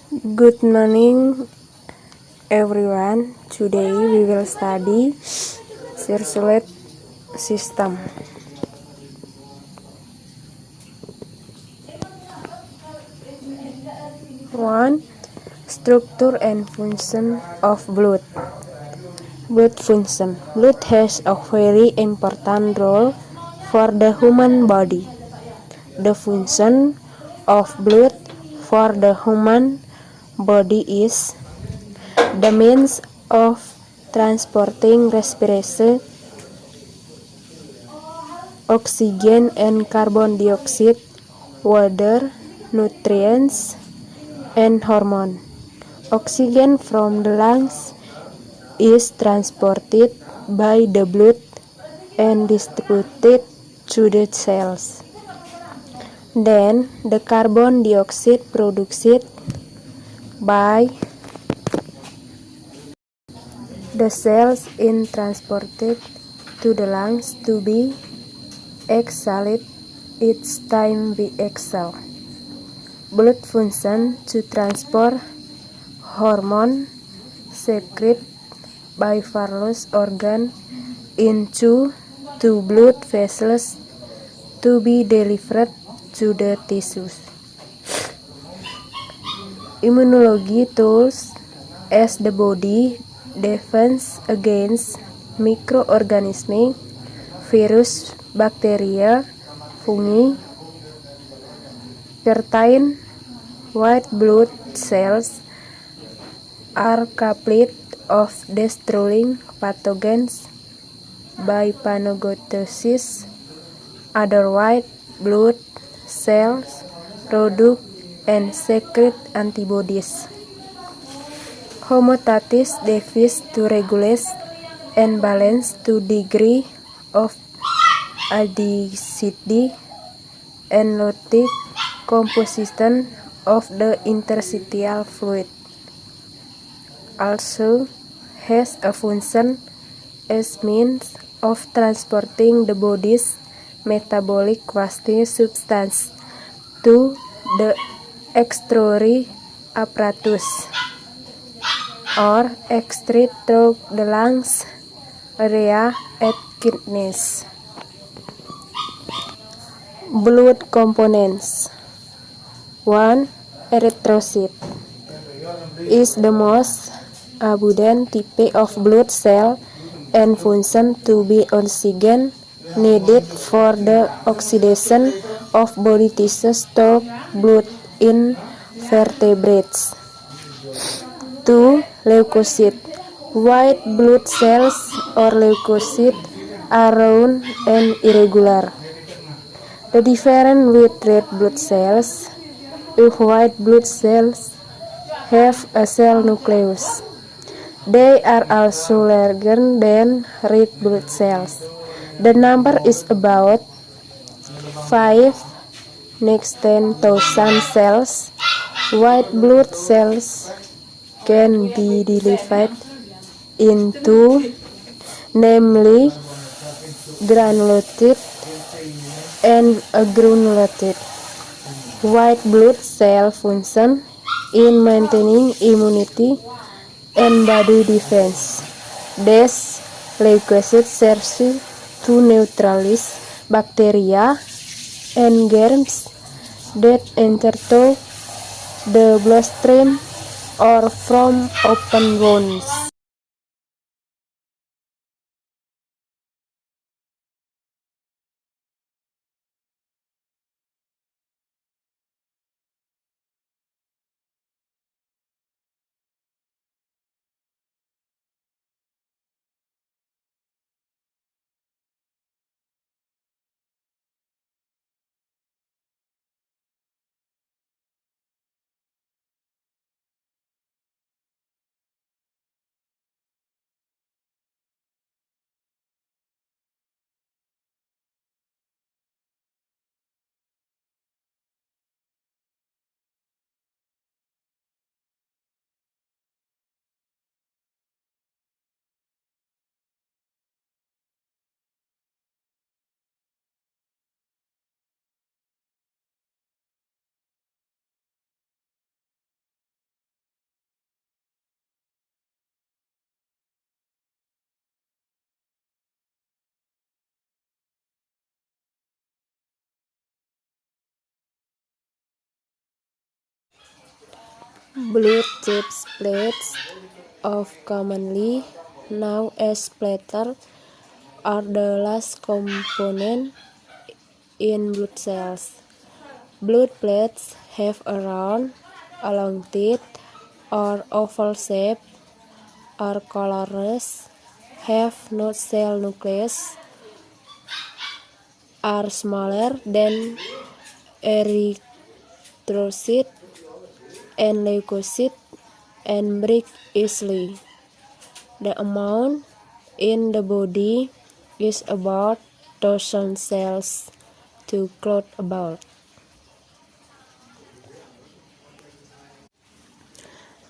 Good morning, everyone. Today we will study circulate system. 1. Structure and function of blood. Blood function. Blood has a very important role for the human body. The function of blood for the human body is the means of transporting respiration, oxygen and carbon dioxide, water, nutrients, and hormone. Oxygen from the lungs is transported by the blood and distributed to the cells. Then the carbon dioxide produced by the cells is transported to the lungs to be exhaled each time we exhale. Blood function to transport hormone secreted by various organs into two blood vessels to be delivered to the tissues. Immunology tools as the body defense against microorganisms, virus, bacteria, fungi, protein. White blood cells are capable of destroying pathogens by phagocytosis. Other white blood cells produce and secrete antibodies. Homeostasis device to regulate and balance the degree of acidity and lactic composition of the interstitial fluid. Also has a function as means of transporting the body's metabolic waste substance to the excretory apparatus or excrete through the lungs area and kidneys. Blood components. 1. Erythrocyte is the most abundant type of blood cell and function to be oxygen needed for the oxidation of body tissues to blood in vertebrates. 2. Leukocyte. White blood cells or leukocytes are round and irregular. The difference with red blood cells, if white blood cells have a cell nucleus, they are also larger than red blood cells. The number is about 5 next 10,000 cells. White blood cells can be divided into, namely, granulated and agranulated. White blood cell function in maintaining immunity and body defense. These leukocytes serve to neutralize bacteria and germs that enter the bloodstream or from open wounds. Blood chips plates of commonly known as platelets are the last component in blood cells. Blood plates have a round, elongated, or oval shape, are colorless, have no cell nucleus, are smaller than erythrocytes and leukocytes, and break easily. The amount in the body is about 1,000 cells to clot about.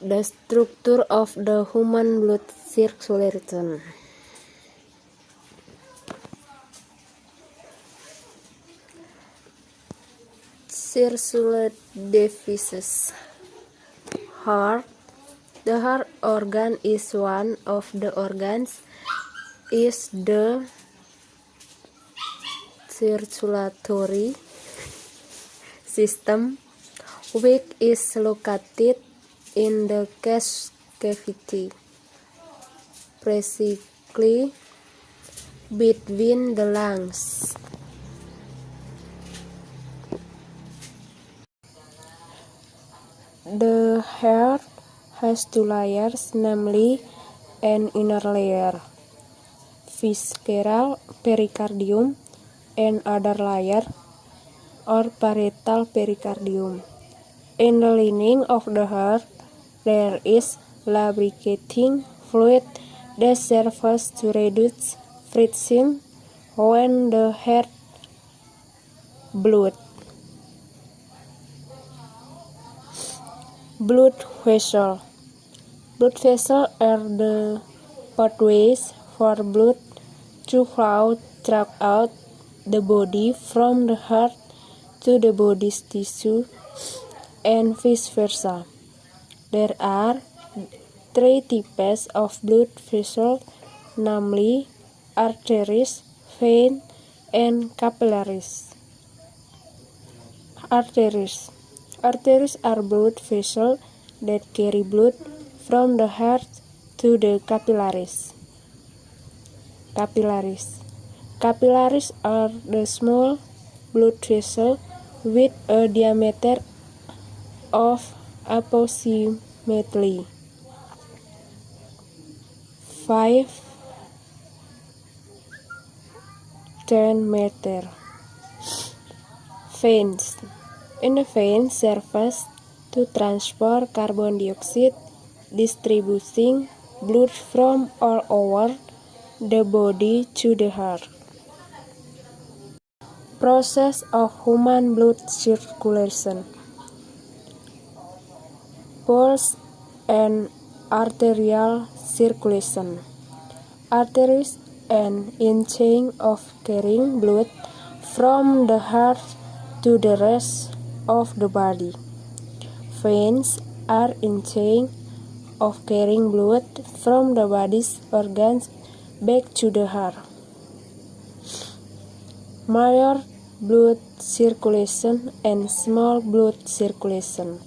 The structure of the human blood circulation. Circulatory devices. Heart. The heart organ is one of the organs is the circulatory system, which is located in the chest cavity, precisely between the lungs. The heart has two layers, namely an inner layer, visceral pericardium, and other layer, or parietal pericardium. In the lining of the heart, there is lubricating fluid that serves to reduce friction when the heart bleeds. Blood vessels. Blood vessels are the pathways for blood to flow throughout the body from the heart to the body's tissue and vice versa. There are three types of blood vessels, namely arteries, veins, and capillaries. Arteries. Arteries are blood vessels that carry blood from the heart to the capillaries. Capillaries are the small blood vessels with a diameter of approximately 5–10 meters. Veins. In the veins serves to transport carbon dioxide, distributing blood from all over the body to the heart. Process of human blood circulation. Pulse and arterial circulation. Arteries an chain of carrying blood from the heart to the rest of the body. Veins are a chain of carrying blood from the body's organs back to the heart. Major blood circulation and small blood circulation.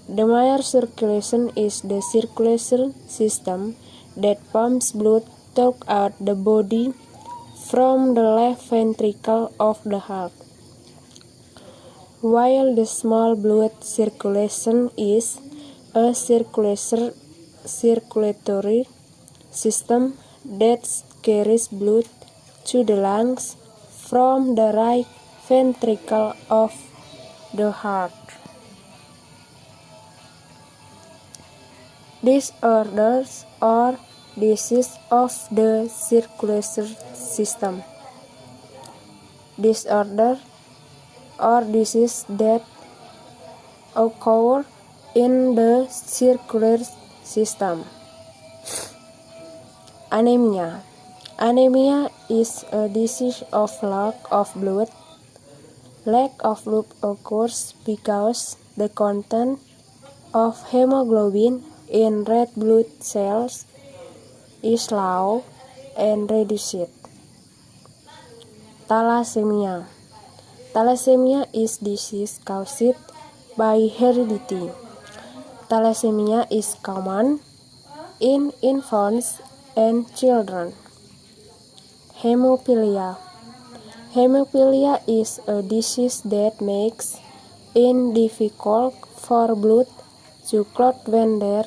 The major circulation is the circulation system that pumps blood throughout the body from the left ventricle of the heart, while the small blood circulation is a circulatory system that carries blood to the lungs from the right ventricle of the heart. Disorders or disease of the circulatory system. Disorder or disease that occur in the circulatory system. Anemia. Anemia is a disease of lack of blood. Lack of blood occurs because the content of hemoglobin in red blood cells is low and reduced. Thalassemia. Thalassemia is disease caused by heredity. Thalassemia is common in infants and children. Hemophilia. Hemophilia is a disease that makes it difficult for blood to clot when there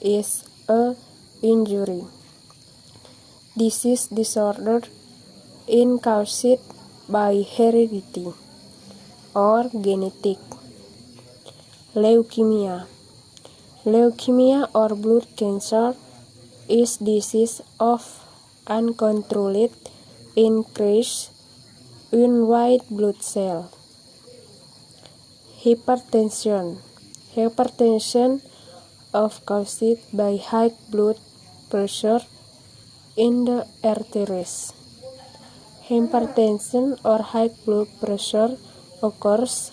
is an injury. Disease disorder is caused by heredity or genetic. Leukemia. Leukemia or blood cancer is disease of uncontrolled increase in white blood cells. Hypertension. Hypertension is caused by high blood pressure in the arteries. Hypertension or high blood pressure occurs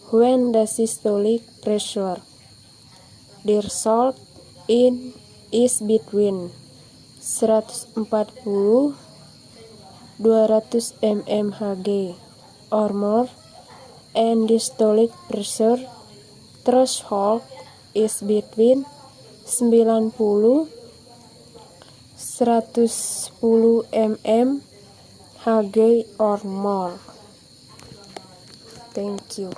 when the systolic pressure threshold is between 140-200 mmHg or more, and systolic pressure threshold is between 90-110 mmHg or more. Thank you.